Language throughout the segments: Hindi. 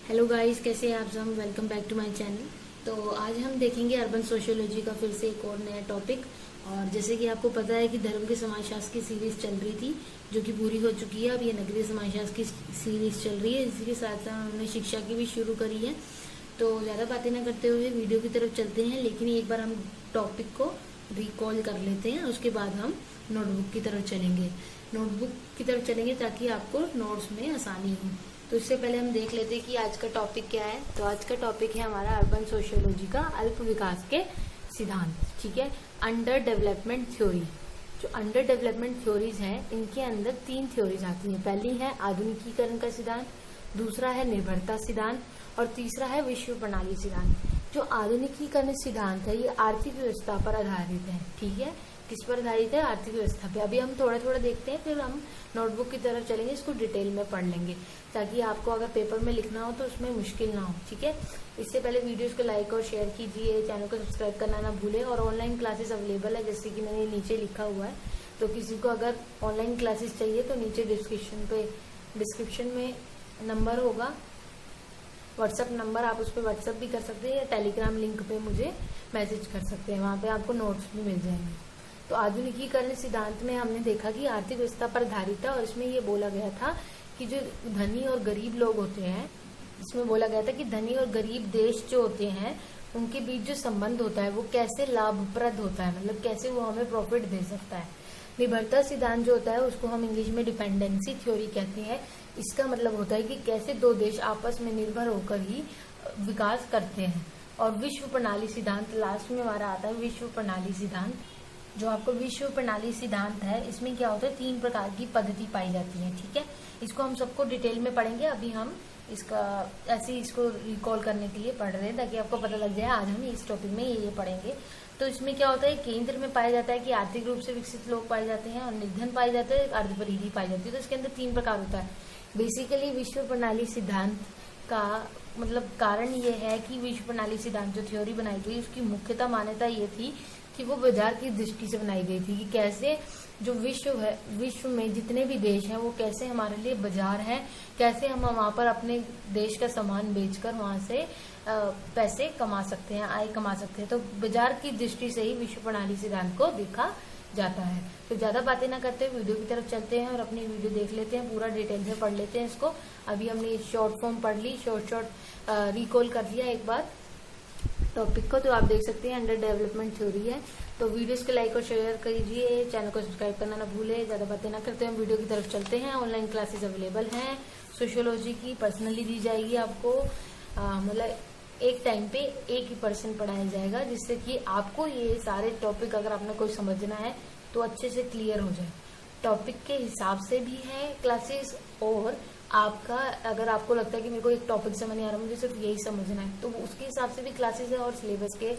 हेलो गाइस, कैसे हैं आप सब। Welcome back to my channel. तो आज हम देखेंगे अर्बन सोशियोलॉजी का फिर से एक और नया टॉपिक। और जैसे कि आपको पता है कि धर्म के समाजशास्त्र की सीरीज चल रही थी जो कि पूरी हो चुकी है। अब ये नगरीय समाजशास्त्र की सीरीज चल रही है, इसी के साथ साथ हमने शिक्षा की भी शुरू करी है। तो ज़्यादा बातें ना करते हुए वीडियो की तरफ चलते हैं, लेकिन एक बार हम टॉपिक को रिकॉल कर लेते हैं, उसके बाद हम नोटबुक की तरफ चलेंगे ताकि आपको नोट्स में आसानी हो। तो इससे पहले हम देख लेते हैं कि आज का टॉपिक क्या है। तो आज का टॉपिक है हमारा अर्बन सोशियोलॉजी का अल्प विकास के सिद्धांत। ठीक है, अंडर डेवलपमेंट थ्योरी। जो अंडर डेवलपमेंट थ्योरीज हैं, इनके अंदर 3 थ्योरीज आती हैं। पहली है आधुनिकीकरण का सिद्धांत, दूसरा है निर्भरता सिद्धांत और तीसरा है विश्व प्रणाली सिद्धांत। जो आधुनिकीकरण सिद्धांत है ये आर्थिक व्यवस्था पर आधारित है। ठीक है, किस पर आधारित है? आर्थिक व्यवस्था पे। अभी हम थोड़ा थोड़ा देखते हैं, फिर हम नोटबुक की तरफ चलेंगे, इसको डिटेल में पढ़ लेंगे ताकि आपको अगर पेपर में लिखना हो तो उसमें मुश्किल ना हो। ठीक है, इससे पहले वीडियोस को लाइक और शेयर कीजिए, चैनल को सब्सक्राइब करना ना भूलें। और ऑनलाइन क्लासेस अवेलेबल है, जैसे कि मैंने नीचे लिखा हुआ है। तो किसी को अगर ऑनलाइन क्लासेस चाहिए तो नीचे डिस्क्रिप्शन में नंबर होगा, व्हाट्सअप नंबर, आप उस पर व्हाट्सअप भी कर सकते हैं या टेलीग्राम लिंक पे मुझे मैसेज कर सकते हैं, वहाँ पे आपको नोट्स भी मिल जाएंगे। तो आधुनिकीकरण सिद्धांत में हमने देखा कि आर्थिक व्यवस्था पर आधारित था और इसमें ये बोला गया था कि जो धनी और गरीब लोग होते हैं, इसमें बोला गया था कि धनी और गरीब देश जो होते हैं उनके बीच जो संबंध होता है वो कैसे लाभप्रद होता है, मतलब कैसे वो हमें प्रॉफिट दे सकता है। निर्भरता सिद्धांत जो होता है उसको हम इंग्लिश में डिपेंडेंसी थ्योरी कहते हैं। इसका मतलब होता है कि कैसे 2 देश आपस में निर्भर होकर ही विकास करते हैं। और विश्व प्रणाली सिद्धांत लास्ट में हमारा आता है। विश्व प्रणाली सिद्धांत, जो आपको विश्व प्रणाली सिद्धांत है, इसमें क्या होता है, 3 प्रकार की पद्धति पाई जाती है। ठीक है, इसको हम सबको डिटेल में पढ़ेंगे। अभी हम इसको रिकॉल करने के लिए पढ़ रहे हैं ताकि आपको पता लग जाए। आज हम इस टॉपिक में ये पढ़ेंगे। तो इसमें क्या होता है, केंद्र में पाया जाता है कि आर्थिक रूप से विकसित लोग पाए जाते हैं और निर्धन पाए जाते हैं, अर्धपरिधि पाई जाती है। तो इसके अंदर 3 प्रकार होता है। बेसिकली विश्व प्रणाली सिद्धांत का मतलब कारण ये है कि विश्व प्रणाली सिद्धांत जो थ्योरी बनाई गई उसकी मुख्यतः मान्यता ये थी कि वो बाजार की दृष्टि से बनाई गई थी कि कैसे जो विश्व में जितने भी देश हैं वो कैसे हमारे लिए बाजार है, कैसे हम वहाँ पर अपने देश का सामान बेचकर वहाँ से पैसे कमा सकते हैं, आय कमा सकते हैं। तो बाजार की दृष्टि से ही विश्व प्रणाली सिद्धांत को देखा जाता है। तो ज्यादा बातें ना करते वीडियो की तरफ चलते हैं और अपनी वीडियो देख लेते हैं, पूरा डिटेल से पढ़ लेते हैं इसको। अभी हमने शॉर्ट फॉर्म पढ़ ली, शॉर्ट रिकॉल कर लिया एक बार टॉपिक को। तो आप देख सकते हैं अंडर डेवलपमेंट थ्योरी है। तो वीडियोस को लाइक और शेयर कीजिए, चैनल को सब्सक्राइब करना ना भूले। ज्यादा बातें ना करते हैं, वीडियो की तरफ चलते हैं। ऑनलाइन क्लासेस अवेलेबल हैं सोशियोलॉजी की, पर्सनली दी जाएगी आपको। मतलब एक टाइम पे एक ही पर्सन पढ़ाया जाएगा, जिससे कि आपको ये सारे टॉपिक अगर आपने कोई समझना है तो अच्छे से क्लियर हो जाए। टॉपिक के हिसाब से भी है क्लासेस, और आपका अगर आपको लगता है कि मेरे को एक टॉपिक समझ नहीं आ रहा, मुझे सिर्फ यही समझना है, तो उसके हिसाब से भी क्लासेस है और सिलेबस के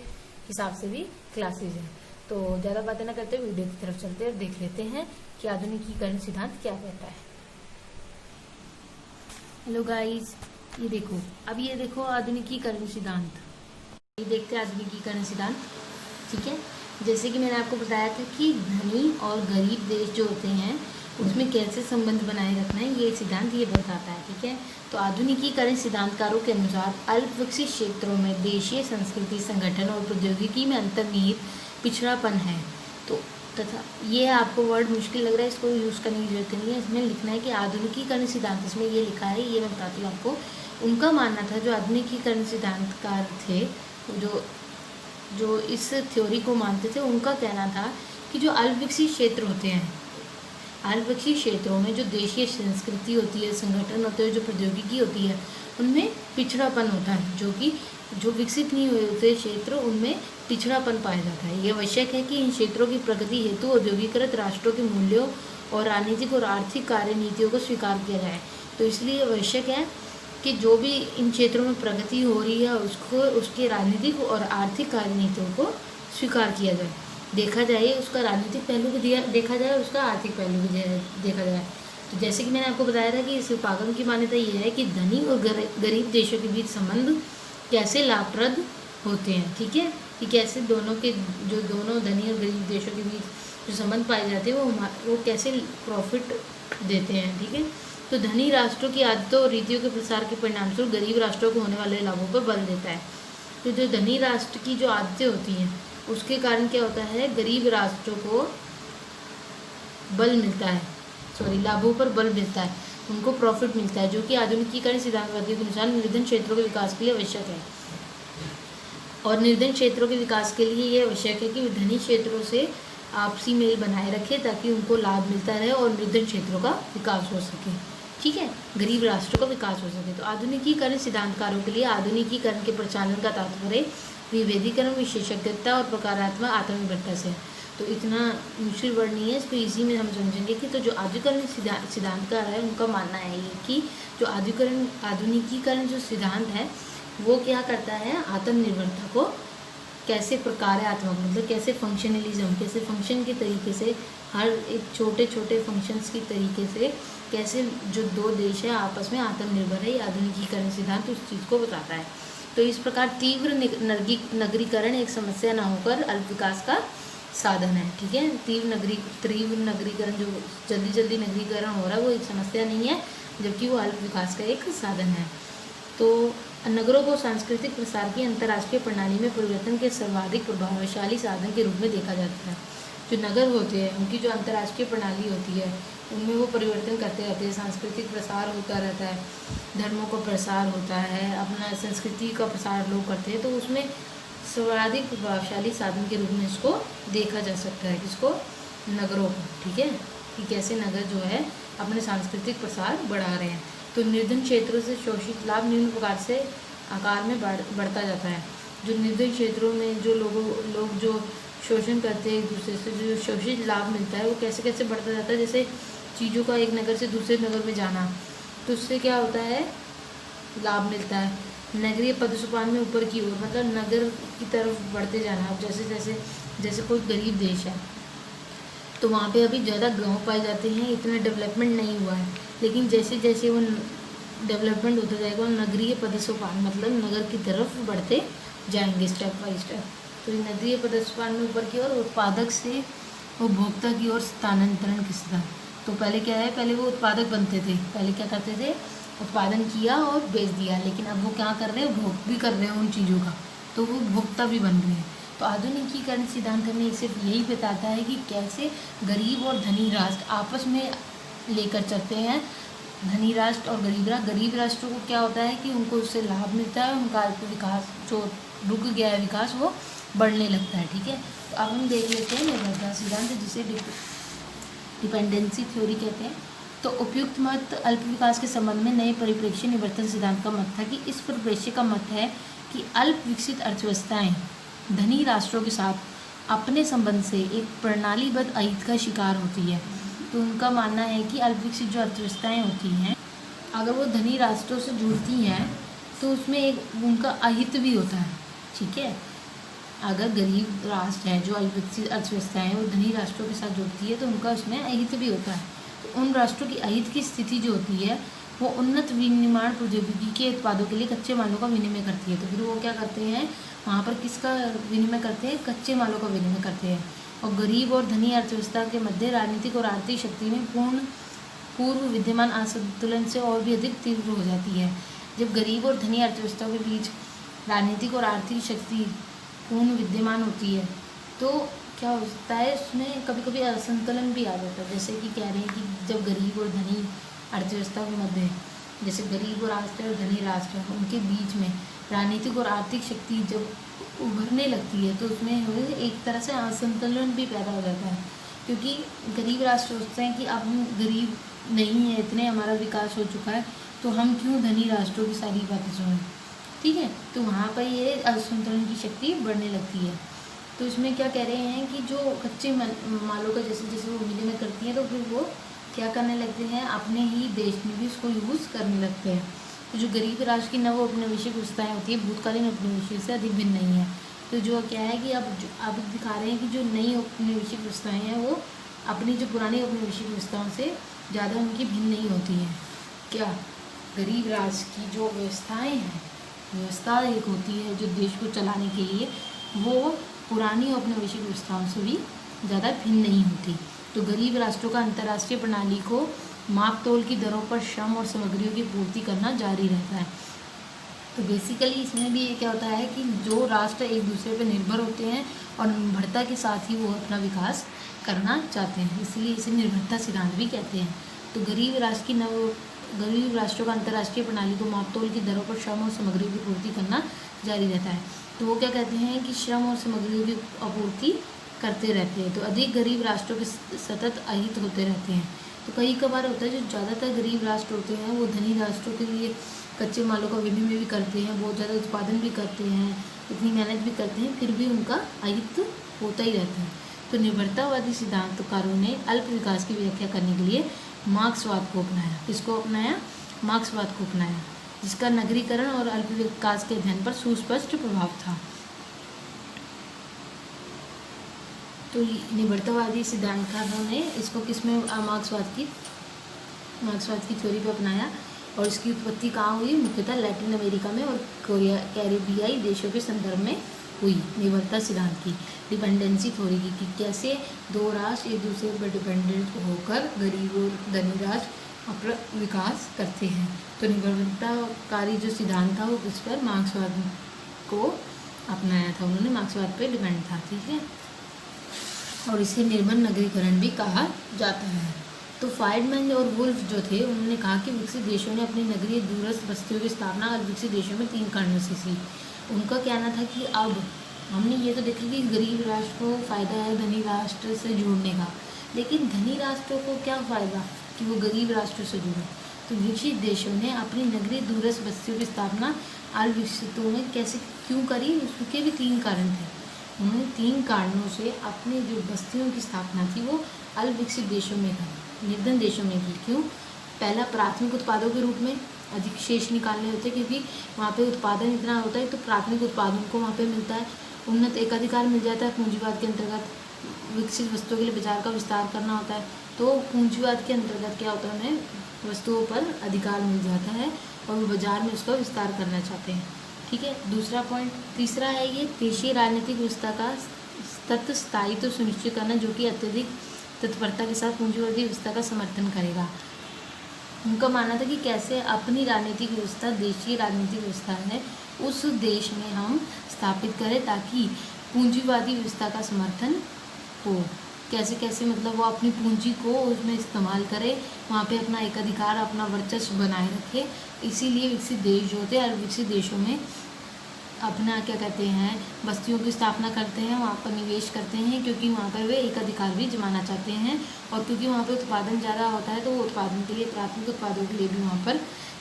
हिसाब से भी क्लासेस है। तो ज्यादा बातें ना करते वीडियो की तरफ चलते हैं, देख लेते हैं कि आधुनिकीकरण सिद्धांत क्या कहता है। हेलो गाइस, ये देखो, अब ये देखो आधुनिकीकरण सिद्धांत, ये देखते हैं आधुनिकीकरण सिद्धांत। ठीक है, जैसे कि मैंने आपको बताया था कि धनी और गरीब देश जो होते हैं उसमें कैसे संबंध बनाए रखना है, ये सिद्धांत ये बताता है। ठीक है, तो आधुनिकीकरण सिद्धांतकारों के अनुसार अल्प विकसित क्षेत्रों में देशीय संस्कृति, संगठन और प्रौद्योगिकी में अंतर्निहित पिछड़ापन है। तो तथा ये आपको वर्ड मुश्किल लग रहा है, इसको यूज़ करने की जरूरत नहीं है। इसमें लिखना है कि आधुनिकीकरण सिद्धांत, इसमें ये लिखा है, ये मैं बताती हूँ आपको। उनका मानना था, जो आधुनिकीकरण सिद्धांतकार थे, जो इस थ्योरी को मानते थे, उनका कहना था कि जो अल्प विकसित क्षेत्र होते हैं, अल्प विकसित क्षेत्रों में जो देशीय संस्कृति होती है, संगठन होते हैं, जो प्रौद्योगिकी होती है, उनमें पिछड़ापन होता है। जो विकसित नहीं हुए होते क्षेत्र, उनमें पिछड़ापन पाया जाता है। ये आवश्यक है कि इन क्षेत्रों की प्रगति हेतु औद्योगिकृत राष्ट्रों के मूल्यों और राजनीतिक और आर्थिक कार्य नीतियों को स्वीकार किया जाए। तो इसलिए आवश्यक है कि जो भी इन क्षेत्रों में प्रगति हो रही है उसको, उसके राजनीतिक और आर्थिक कार्य नीतियों को स्वीकार किया जाए, देखा जाए, उसका राजनीतिक पहलू भी देखा जाए, उसका आर्थिक पहलू भी देखा जाए। तो जैसे कि मैंने आपको बताया था कि इस उपागम की मान्यता ये है कि धनी और गरीब देशों के बीच संबंध कैसे लाभप्रद होते हैं। ठीक है, कि कैसे दोनों धनी और गरीब देशों के बीच जो संबंध पाए जाते हैं वो कैसे प्रॉफिट देते हैं। ठीक है, तो धनी राष्ट्रों की आदतों और रीतियों के प्रसार के परिणामस्वरूप गरीब राष्ट्रों को होने वाले लाभों पर बल देता है। तो जो धनी राष्ट्र की जो आदतें होती हैं उसके कारण क्या होता है, गरीब राष्ट्रों को बल मिलता है, लाभों पर बल मिलता है, उनको प्रॉफिट मिलता है, जो कि आधुनिकीकरण सिद्धांतवादियों के अनुसार निर्धन क्षेत्रों के विकास के लिए आवश्यक है। और निर्धन क्षेत्रों के विकास के लिए ये आवश्यक है कि धनी क्षेत्रों से आपसी मेल बनाए रखे ताकि उनको लाभ मिलता रहे और निर्धन क्षेत्रों का विकास हो सके। ठीक है, गरीब राष्ट्रों का विकास हो सके। तो आधुनिकीकरण सिद्धांतकारों के लिए आधुनिकीकरण के प्रचालन का तात्पर्य विभेदीकरण, विशेषज्ञता और प्रकारात्मक आत्मनिर्भरता से। तो इतना मुश्किल वर्ड नहीं है, इसको इजी में हम समझेंगे कि तो जो आधुनिकीकरण सिद्धांतकार है उनका मानना है ये कि जो आधुनिकीकरण जो सिद्धांत है वो क्या करता है, आत्मनिर्भरता को कैसे प्रकारात्मक मतलब कैसे फंक्शनलिज्म, कैसे फंक्शन के तरीके से हर एक छोटे छोटे फंक्शंस की तरीके से कैसे जो दो देश है आपस में आत्मनिर्भर है, ये आधुनिकीकरण सिद्धांत उस चीज़ को बताता है। तो इस प्रकार तीव्र नगरीकरण एक समस्या न होकर अल्प विकास का साधन है। ठीक है, तीव्र नगरीकरण जो जल्दी नगरीकरण हो रहा है वो एक समस्या नहीं है, जबकि वो अल्प विकास का एक साधन है। तो नगरों को सांस्कृतिक प्रसार की अंतर्राष्ट्रीय प्रणाली में परिवर्तन के सर्वाधिक प्रभावशाली साधन के रूप में देखा जाता है। जो नगर होते हैं उनकी जो अंतर्राष्ट्रीय प्रणाली होती है उनमें वो परिवर्तन करते रहते हैं, सांस्कृतिक प्रसार होता रहता है, धर्मों का प्रसार होता है, अपना संस्कृति का प्रसार लोग करते हैं, तो उसमें सर्वाधिक प्रभावशाली साधन के रूप में इसको देखा जा सकता है, किसको, नगरों को। ठीक है, कि कैसे नगर जो है अपने सांस्कृतिक प्रसार बढ़ा रहे हैं। तो निर्धन क्षेत्रों से शोषित लाभ निम्न प्रकार से आकार में बढ़ता जाता है। जो निर्धन क्षेत्रों में जो लोग जो शोषण करते हैं एक दूसरे से, जो शोषित लाभ मिलता है वो कैसे कैसे बढ़ता जाता है, जैसे चीज़ों का एक नगर से दूसरे नगर में जाना, तो उससे क्या होता है, लाभ मिलता है। नगरीय पदसोपान में ऊपर की ओर मतलब नगर की तरफ बढ़ते जाना। अब जैसे कोई गरीब देश है तो वहाँ पे अभी ज़्यादा गांव पाए जाते हैं, इतना डेवलपमेंट नहीं हुआ है, लेकिन जैसे जैसे वो डेवलपमेंट होता जाएगा वो नगरीय पदसोपान मतलब नगर की तरफ बढ़ते जाएंगे स्टेप बाय स्टेप। तो नगरीय पदसोपान में ऊपर की ओर उत्पादक से उपभोक्ता की ओर स्थानांतरण किसका। तो पहले क्या है, पहले वो उत्पादक बनते थे, पहले क्या करते थे, उत्पादन किया और बेच दिया, लेकिन अब वो क्या कर रहे हैं, उपभोग भी कर रहे हैं उन चीज़ों का, तो वो उपभोक्ता भी बन रहे हैं। तो आधुनिकीकरण सिद्धांत हमें सिर्फ यही बताता है कि कैसे गरीब और धनी राष्ट्र आपस में लेकर चलते हैं, धनी राष्ट्र और गरीब राष्ट्रों को क्या होता है कि उनको उससे लाभ मिलता है, उनका विकास जो रुक गया है विकास वो बढ़ने लगता है। ठीक है, तो अब हम देख लेते हैं निर्भरता सिद्धांत, जिसे डिपेंडेंसी थ्योरी कहते हैं। तो उपयुक्त मत अल्प विकास के संबंध में नए परिप्रेक्ष्य निवर्तन सिद्धांत का मत था कि इस परिप्रेक्ष्य का मत है कि अल्प विकसित अर्थव्यवस्थाएं धनी राष्ट्रों के साथ अपने संबंध से एक प्रणालीबद्ध अहित का शिकार होती है। तो उनका मानना है कि अल्प विकसित जो अर्थव्यवस्थाएं होती हैं अगर वो धनी राष्ट्रों से जुड़ती हैं तो उसमें एक उनका अहित भी होता है। ठीक है, अगर गरीब राष्ट्र है जो अल्प विकसित अर्थव्यवस्थाएं हैं वो धनी राष्ट्रों के साथ जुड़ती है तो उनका उसमें अहित भी होता है। तो उन राष्ट्रों की अहित की स्थिति जो होती है वो उन्नत विनिर्माण प्रौद्योगिकी के उत्पादों के लिए कच्चे मालों का विनिमय करती है। तो फिर वो क्या करते हैं, वहाँ पर किसका विनिमय करते हैं, कच्चे मालों का विनिमय करते हैं। और गरीब और धनी अर्थव्यवस्था के मध्य राजनीतिक और आर्थिक शक्ति में पूर्व विद्यमान असंतुलन से और भी अधिक तीव्र हो जाती है। जब गरीब और धनी अर्थव्यवस्था के बीच राजनीतिक और आर्थिक शक्ति पूर्ण विद्यमान होती है तो क्या होता है, उसमें कभी कभी असंतुलन भी आ जाता है। जैसे कि कह रहे हैं कि जब गरीब और धनी अर्थव्यवस्था के मध्य, जैसे गरीब और राष्ट्र और धनी राष्ट्र उनके बीच में राजनीतिक और आर्थिक शक्ति जब उभरने लगती है तो उसमें एक तरह से असंतुलन भी पैदा हो जाता है, क्योंकि गरीब राष्ट्र सोचते हैं कि अब हम गरीब नहीं है, इतने हमारा विकास हो चुका है तो हम क्यों धनी राष्ट्रों की सारी बातें सुनें। ठीक है, तो वहाँ पर ये असंतुलन की शक्ति बढ़ने लगती है। तो इसमें क्या कह रहे हैं कि जो कच्चे मालों का जैसे जैसे वो विनिमय करती हैं तो फिर वो क्या करने लगते हैं, अपने ही देश में भी उसको यूज़ करने लगते हैं। तो जो गरीब राष्ट्र की नव औपनिवेशिक व्यवस्थाएँ होती है भूतकालीन औपनिवेशिक से अधिक भिन्न नहीं है। तो जो क्या है कि अब दिखा रहे हैं कि जो नई औपनिवेशिक व्यवस्थाएँ हैं वो अपनी जो पुरानी औपनिवेशिक व्यवस्थाओं से ज़्यादा उनकी भिन्न नहीं होती हैं। क्या गरीब राष्ट्र की जो व्यवस्था एक होती है जो देश को चलाने के लिए, वो पुरानी औपनिवेशिक व्यवस्थाओं से भी ज़्यादा भिन्न नहीं होती। तो गरीब राष्ट्रों का अंतर्राष्ट्रीय प्रणाली को माप तोल की दरों पर श्रम और सामग्रियों की पूर्ति करना जारी रहता है। तो बेसिकली इसमें भी ये क्या होता है कि जो राष्ट्र एक दूसरे पर निर्भर होते हैं और निर्भरता के साथ ही वो अपना विकास करना चाहते हैं, इसलिए इसे निर्भरता सिद्धांत भी कहते हैं। तो गरीब राष्ट्रों का अंतर्राष्ट्रीय प्रणाली को मापतोल की दरों पर श्रम और सामग्रियों की पूर्ति करना जारी रहता है। तो वो क्या कहते हैं कि श्रम और सामग्रियों की आपूर्ति करते रहते हैं। तो अधिक गरीब राष्ट्रों के सतत अहित होते रहते हैं। तो कई कबार होता है जो ज़्यादातर गरीब राष्ट्र होते हैं वो धनी राष्ट्रों के लिए कच्चे मालों का विनिमय भी करते हैं, बहुत ज़्यादा उत्पादन भी करते हैं, इतनी मेहनत भी करते हैं, फिर भी उनका अहित होता ही रहता है। तो निर्भरतावादी सिद्धांतकारों ने अल्प विकास की व्याख्या करने के लिए मार्क्सवाद को अपनाया। किसको अपनाया? मार्क्सवाद को अपनाया, जिसका नगरीकरण और अल्प विकास के अध्ययन पर सुस्पष्ट प्रभाव था। तो निर्भरतावादी सिद्धांतकारों ने इसको किसमें मार्क्सवाद की थ्योरी पे अपनाया और इसकी उत्पत्ति कहाँ हुई? मुख्यतः लैटिन अमेरिका में और कैरिबियाई देशों के संदर्भ में हुई। निर्भरता सिद्धांत की डिपेंडेंसी थ्योरी की कि कैसे दो राष्ट्र एक दूसरे पर डिपेंडेंट होकर गरीब और धनी राष्ट्र अपना विकास करते हैं। तो निर्भरताकारी जो सिद्धांत था वो किस पर? मार्क्सवाद को अपनाया था उन्होंने, मार्क्सवाद पे डिपेंड था। ठीक है, और इसे निर्मल नगरीकरण भी कहा जाता है। तो फाइडमैन और वुल्फ जो थे उन्होंने कहा कि विकसित देशों ने अपनी नगरीय दूरस्थ बस्तियों की स्थापना विकसित देशों में 3 कारणों से की। उनका कहना था कि अब हमने ये तो देखा कि गरीब राष्ट्र को फ़ायदा है धनी राष्ट्र से जुड़ने का, लेकिन धनी राष्ट्रों को क्या फ़ायदा कि वो गरीब राष्ट्रों से जुड़े। तो विकसित देशों ने अपनी नगरीय दूरस्थ बस्तियों की स्थापना अल्पविकसितों में कैसे क्यों करी? उसके भी 3 कारण थे। उन्होंने 3 कारणों से अपनी जो बस्तियों की स्थापना थी वो अल्पविकसित देशों में की, निर्धन देशों में की। क्यों? पहला, प्राथमिक उत्पादों के रूप में अधिक शेष निकालने होते हैं, क्योंकि वहाँ पे उत्पादन इतना होता है तो प्राथमिक उत्पादन को वहाँ पे मिलता है। उन्नत एकाधिकार मिल जाता है पूंजीवाद के अंतर्गत। विकसित वस्तुओं के लिए बाजार का विस्तार करना होता है, तो पूंजीवाद के अंतर्गत क्या होता है? उन्हें वस्तुओं पर अधिकार मिल जाता है और वो बाजार में उसका विस्तार करना चाहते हैं। ठीक है, दूसरा पॉइंट। तीसरा है ये देशीय राजनीतिक व्यवस्था का सतत स्थायित्व सुनिश्चित करना, जो कि अत्यधिक तत्परता के साथ पूंजीवादी व्यवस्था का समर्थन करेगा। उनका मानना था कि कैसे अपनी राजनीतिक व्यवस्था, देशीय राजनीतिक व्यवस्था है, उस देश में हम स्थापित करें ताकि पूंजीवादी व्यवस्था का समर्थन हो। कैसे कैसे मतलब वो अपनी पूंजी को उसमें इस्तेमाल करे, वहाँ पे अपना एकाधिकार, अपना वर्चस्व बनाए रखे। इसीलिए विकसित देश जो होते हैं अल्पविकसित देशों में अपना क्या कहते हैं बस्तियों की स्थापना करते हैं, वहाँ पर निवेश करते हैं, क्योंकि वहाँ पर वे एकाधिकार भी जमाना चाहते हैं। और क्योंकि वहाँ पर उत्पादन ज़्यादा होता है तो वो उत्पादन के लिए, प्राथमिक उत्पादों के लिए भी वहाँ पर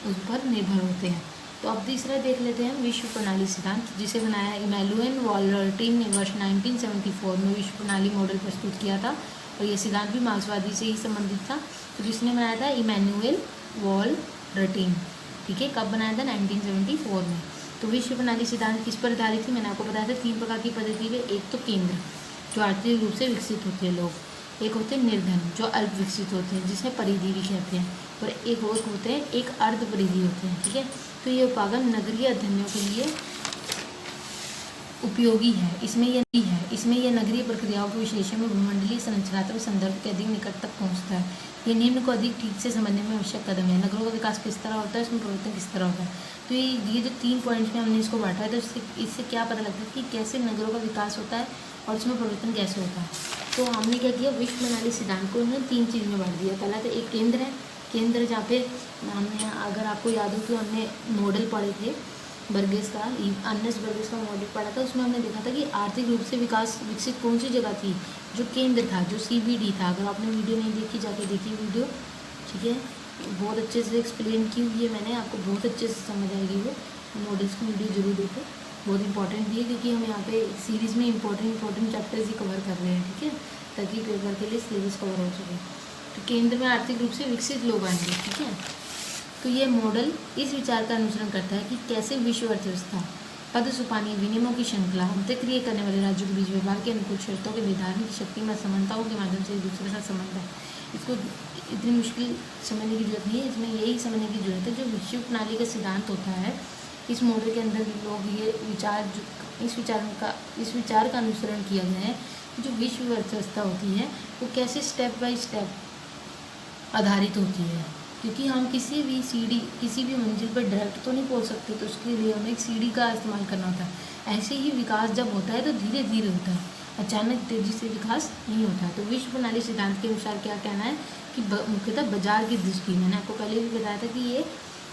उस पर निर्भर होते हैं। तो अब तीसरा देख लेते हैं विश्व प्रणाली सिद्धांत, जिसे बनाया इमैनुएल वॉलर्टिन ने वर्ष 1974 में विश्व प्रणाली मॉडल प्रस्तुत किया था। और ये सिद्धांत भी मार्क्सवादी से ही संबंधित था। तो जिसने बनाया था? इमैनुएल वॉलर्टिन। ठीक है, कब बनाया था? 1974 में। तो विश्व प्रणाली सिद्धांत किस पर आधारित थी? मैंने आपको बताया था 3 प्रकार की पद्धति में। एक तो केंद्र, जो आर्थिक रूप से विकसित होते हैं लोग, एक होते हैं निर्धन, जो अल्प विकसित होते हैं, जिसमें परिधि भी कहते हैं, और एक और होते हैं एक अर्ध परिधि होते हैं। ठीक है, तो ये उपागम नगरीय अध्ययनों के लिए उपयोगी है। इसमें यह नगरीय प्रक्रियाओं के विश्लेषण में भूमंडलीय संरचनात्मक संदर्भ के अधिक निकट तक पहुँचता है। ये निम्न को अधिक ठीक से समझने में आवश्यक कदम है। नगरों का विकास किस तरह होता है, इसमें परिवर्तन किस तरह होता है। तो ये जो 3 पॉइंट्स में हमने इसको बांटा है, तो इससे क्या पता लगता है कि कैसे नगरों का विकास होता है और इसमें परिवर्तन कैसे होता है। तो हमने क्या किया, विश्व प्रणाली सिद्धांत को उन्होंने 3 चीज़ में बांट दिया। पहला तो एक केंद्र है, केंद्र जहाँ पे हमने, अगर आपको याद हो तो हमने मॉडल पढ़े थे बर्गेस का, अर्नेस्ट बर्गेस का मॉडल पढ़ा था। उसमें हमने देखा था कि आर्थिक रूप से विकसित कौन सी जगह थी? जो केंद्र था, जो CBD था। अगर आपने वीडियो नहीं देखी, जाके देखिए वीडियो। ठीक है, बहुत अच्छे से एक्सप्लेन की हुई है मैंने, आपको बहुत अच्छे से समझ आएगी वो। मॉडल्स की वीडियो जरूर देखो, बहुत इंपॉर्टेंट भी है, क्योंकि हम यहाँ पे सीरीज़ में इंपॉर्टेंट चैप्टर्स ही कवर कर रहे हैं। ठीक है, ताकि पेपर के लिए सिलेबस कवर हो सके। तो केंद्र में आर्थिक रूप से विकसित लोग आएंगे। ठीक है, तो ये मॉडल इस विचार का अनुसरण करता है कि कैसे विश्व अर्थव्यवस्था पद सुपानी विनिमयों की श्रृंखला अंतःक्रिया करने वाले राज्यों के बीच व्यवहार के अनुकूल शर्तों के निर्धारण की शक्ति में असमानताओं के माध्यम से एक दूसरे के साथ संबंध है। इसको इतनी मुश्किल समझने की जरूरत नहीं है, इसमें यही समझने की जरूरत है जो विश्व प्रणाली का सिद्धांत होता है। इस मॉडल के अंदर लोग ये इस विचार का अनुसरण किया गया है। जो विश्व अर्थव्यवस्था होती है वो कैसे स्टेप बाय स्टेप आधारित होती है, क्योंकि हम किसी भी सीढ़ी किसी भी मंजिल पर डायरेक्ट तो नहीं पहुंच सकते, तो उसके लिए हमें एक सीढ़ी का इस्तेमाल करना होता है। ऐसे ही विकास जब होता है तो धीरे धीरे होता है, अचानक तेजी से विकास नहीं होता है। तो विश्व प्रणाली सिद्धांत के अनुसार क्या कहना है कि मुख्यतः बाजार की दृष्टि, मैंने आपको पहले भी बताया था कि ये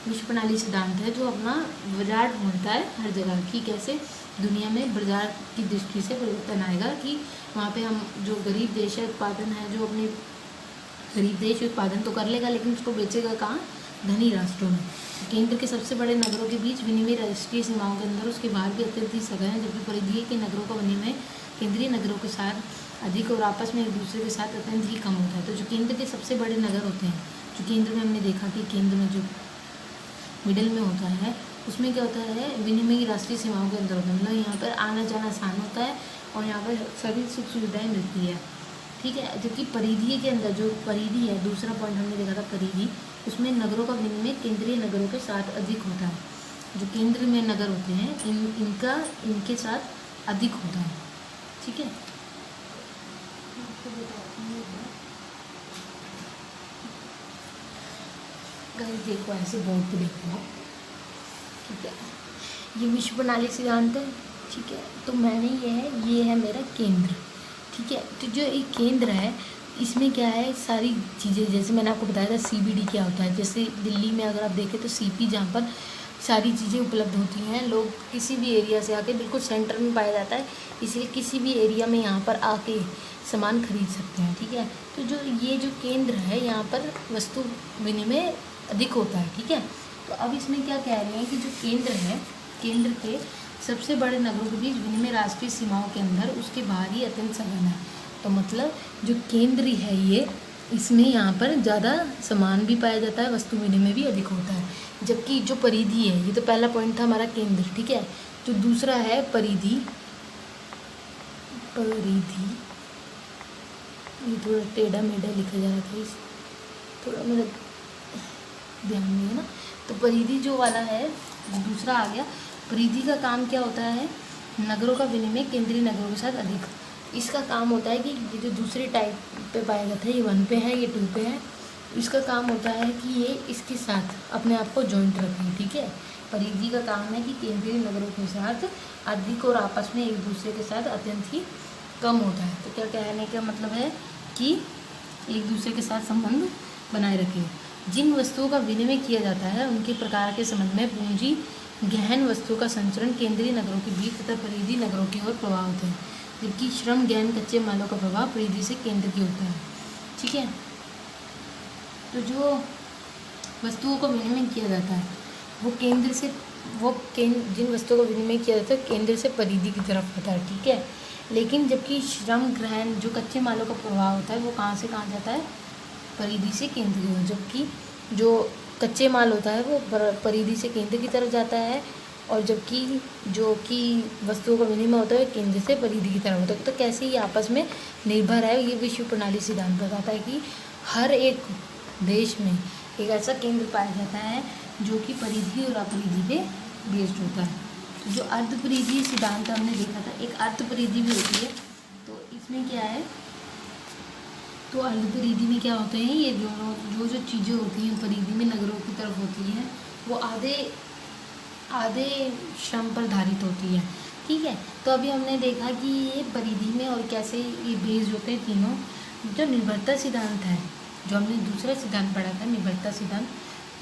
विश्व प्रणाली सिद्धांत है जो अपना बाजार ढूंढता है हर जगह कि कैसे दुनिया में बाजार की दृष्टि से परिवर्तन आएगा, कि वहाँ पे हम जो गरीब देश है उत्पादन है, जो अपने गरीब देश उत्पादन तो कर लेगा लेकिन उसको बेचेगा कहाँ, धनी राष्ट्रों में। केंद्र के सबसे बड़े नगरों के बीच विनिमय राष्ट्रीय सीमाओं के अंदर उसके बाहर भी अत्यंत ही सघन है, जबकि परिधीय के नगरों का विनिमय केंद्रीय नगरों के साथ अधिक और आपस में एक दूसरे के साथ अत्यंत ही कम होता है। तो जो केंद्र के सबसे बड़े नगर होते हैं, जो केंद्र में हमने देखा कि केंद्र में जो मिडिल में होता है उसमें क्या होता है, विनिमय राष्ट्रीय सीमाओं के अंदर होता है, मतलब यहाँ पर आना जाना आसान होता है और यहाँ पर सभी सुख सुविधाएँ मिलती है, ठीक है। जबकि परिधीय के अंदर जो परिधि है, दूसरा पॉइंट हमने देखा था परिधि, उसमें नगरों का विनिमय केंद्रीय नगरों के साथ अधिक होता है। जो केंद्र में नगर होते हैं इनका इनके साथ अधिक होता है, ठीक है। देखो ऐसे बोर्ड पे देखो, ठीक है, ये विश्व प्रणाली सिद्धांत है, ठीक है। तो मैंने ये है मेरा केंद्र, ठीक है। तो जो एक केंद्र है इसमें क्या है, सारी चीज़ें, जैसे मैंने आपको बताया था CBD क्या होता है, जैसे दिल्ली में अगर आप देखें तो CP, जहाँ पर सारी चीज़ें उपलब्ध होती हैं, लोग किसी भी एरिया से आके बिल्कुल सेंटर में पाया जाता है, इसलिए किसी भी एरिया में यहाँ पर आके सामान खरीद सकते हैं, ठीक है। तो जो ये जो केंद्र है यहाँ पर वस्तु विनिमय अधिक होता है, ठीक है। तो अब इसमें क्या कह रहे हैं कि जो केंद्र है, केंद्र के सबसे बड़े नगरों के बीच विनिमय राष्ट्रीय सीमाओं के अंदर उसके बाहर ही अत्यंत सघन है। तो मतलब जो केंद्र है ये, इसमें यहाँ पर ज़्यादा सामान भी पाया जाता है, वस्तु विनिमय भी अधिक होता है। जबकि जो परिधि है, ये तो पहला पॉइंट था हमारा केंद्र, ठीक है। जो दूसरा है परिधि, परिधि ये थोड़ा टेढ़ा मेढ़ा लिखा जा रहा था, इस थोड़ा मेरा ध्यान नहीं है ना। तो परिधि जो वाला है दूसरा आ गया। परिधि का काम क्या होता है, नगरों का विनिमय केंद्रीय नगरों के साथ अधिक। इसका काम होता है कि ये जो दूसरे टाइप पे पाया जाता है, ये 1 पे है, ये 2 पे है, इसका काम होता है कि ये इसके साथ अपने आप को जॉइंट रखें, ठीक है। परिधि का काम है कि केंद्रीय नगरों के साथ अधिक और आपस में एक दूसरे के साथ अत्यंत ही कम होता है। तो क्या कहने का मतलब है कि एक दूसरे के साथ संबंध बनाए रखें। जिन वस्तुओं का विनिमय किया जाता है उनके प्रकार के संबंध में पूंजी गहन वस्तुओं का संचरण केंद्रीय नगरों के बीच तथा परिधि नगरों की ओर प्रवाह होता है, जबकि श्रम गहन कच्चे मालों का प्रभाव परिधि से केंद्र की होता है, ठीक है। तो जो वस्तुओं का विनिमय किया जाता है वो केंद्र से जिन वस्तुओं का विनिमय किया जाता है केंद्र से परिधि की तरफ होता है, ठीक है। लेकिन जबकि श्रम ग्रहण जो कच्चे मालों का प्रभाव होता है वो कहाँ से कहाँ जाता है, परिधि से केंद्र की ओर। जबकि जो कच्चे माल होता है वो परिधि से केंद्र की तरफ जाता है, और जबकि जो कि वस्तुओं का विनिमय होता है केंद्र से परिधि की तरफ होता है। तो कैसे ये आपस में निर्भर है, ये विश्व प्रणाली सिद्धांत बताता है कि हर एक देश में एक ऐसा केंद्र पाया जाता है जो कि परिधि और अपरिधि पे बेस्ड होता है। तो जो अर्धपरिधीय सिद्धांत हमने देखा था, एक अर्धपरिधि भी होती है। तो इसमें क्या है, तो अर्धपरिधि में क्या होते हैं, ये जो चीज़ें होती हैं परिधि में नगरों की तरफ होती हैं वो आधे श्रम पर आधारित होती है, ठीक है। तो अभी हमने देखा कि ये परिधि में और कैसे ये बेस्ड होते हैं तीनों। जो निर्भरता सिद्धांत है, जो हमने दूसरा सिद्धांत पढ़ा था निर्भरता सिद्धांत,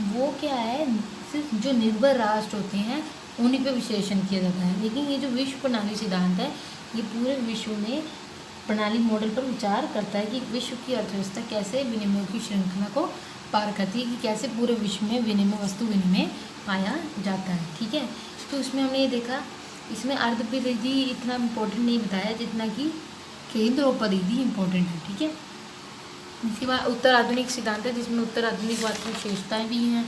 वो क्या है, सिर्फ जो निर्भर राष्ट्र होते हैं उन्हीं पे विश्लेषण किया जाता है। लेकिन ये जो विश्व प्रणाली सिद्धांत है ये पूरे विश्व में प्रणाली मॉडल पर विचार करता है कि विश्व की अर्थव्यवस्था कैसे विनिमय की श्रृंखला को पार करती है, कि कैसे पूरे विश्व में विनिमय वस्तु विनिमय पाया जाता है, ठीक है। तो इसमें हमने ये देखा, इसमें अर्धपरिधि इतना इम्पोर्टेंट नहीं बताया जितना कि केंद्र और परिधि इम्पोर्टेंट है, ठीक है। इसके बाद उत्तर आधुनिक सिद्धांत है जिसमें उत्तर आधुनिकवाद की विशेषताएँ भी हैं,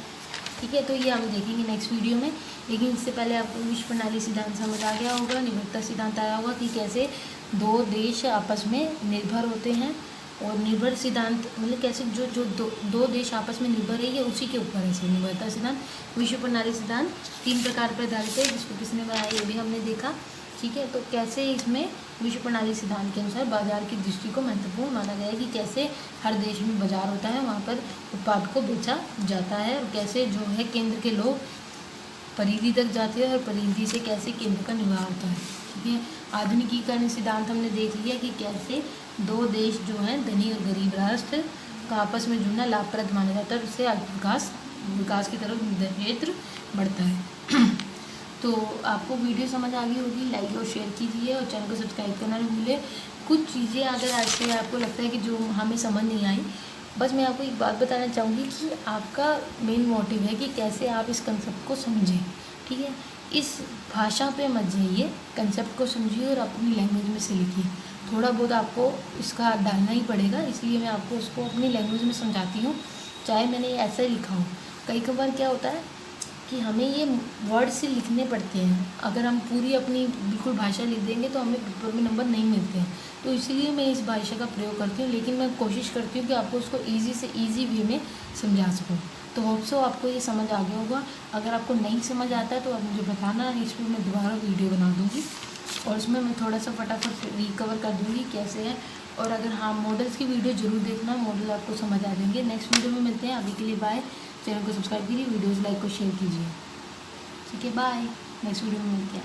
ठीक है। तो ये हम देखेंगे नेक्स्ट वीडियो में। लेकिन इससे पहले आपको विश्व प्रणाली सिद्धांत समझ आ गया होगा, निर्भरता सिद्धांत आया होगा कि कैसे दो देश आपस में निर्भर होते हैं, और निर्भर सिद्धांत मतलब कैसे जो दो देश आपस में निर्भर है ये उसी के ऊपर है। निर्भरता सिद्धांत, विश्व प्रणाली सिद्धांत 3 प्रकार पर आधारित है, जिसको किसने बनाया ये भी हमने देखा, ठीक है। तो कैसे इसमें विश्व प्रणाली सिद्धांत के अनुसार बाजार की दृष्टि को महत्वपूर्ण माना गया है कि कैसे हर देश में बाजार होता है, वहाँ पर उत्पाद को बेचा जाता है, और कैसे जो है केंद्र के लोग परिधि तक जाते हैं और परिधि से कैसे केंद्र का निर्वाह होता है। ठीक है। आधुनिकीकरण सिद्धांत हमने देख लिया कि कैसे दो देश जो हैं धनी और गरीब राष्ट्र का आपस में जुड़ना लाभप्रद माना जाता है और उससे विकास की तरफ क्षेत्र बढ़ता है। तो आपको वीडियो समझ आ गई होगी, लाइक और शेयर कीजिए और चैनल को सब्सक्राइब करना नहीं भूलिए। कुछ चीज़ें अगर आज से आपको लगता है कि जो हमें समझ नहीं आई, बस मैं आपको एक बात बताना चाहूँगी कि आपका मेन मोटिव है कि कैसे आप इस कंसेप्ट को समझें। ठीक है। इस भाषा पे मत जाइए, कंसेप्ट को समझिए और अपनी लैंग्वेज में से लिखिए। थोड़ा बहुत आपको इसका डालना ही पड़ेगा, इसलिए मैं आपको उसको अपनी लैंग्वेज में समझाती हूँ, चाहे मैंने ऐसा ही लिखा हो। कई बार क्या होता है कि हमें ये वर्ड से लिखने पड़ते हैं, अगर हम पूरी अपनी बिल्कुल भाषा लिख देंगे तो हमें पेपर में नंबर नहीं मिलते हैं। तो इसीलिए मैं इस भाषा का प्रयोग करती हूँ, लेकिन मैं कोशिश करती हूँ कि आपको उसको ईजी से ईजी वे में समझा सकूँ। तो होप सो आपको ये समझ आ गया होगा। अगर आपको नहीं समझ आता है तो आप मुझे बताना, नेक्स्ट वीक मैं दोबारा वीडियो बना दूँगी और उसमें मैं थोड़ा सा फटाफट रिकवर कर दूँगी कैसे है। और अगर हाँ, मॉडल्स की वीडियो जरूर देखना, मॉडल आपको समझ आ जाएंगे। नेक्स्ट वीडियो में मिलते हैं, अभी के लिए बाय। चैनल को सब्सक्राइब कीजिए, वीडियोज़ लाइक और शेयर कीजिए। ठीक है, बाय। नेक्स्ट वीडियो में मिलते हैं।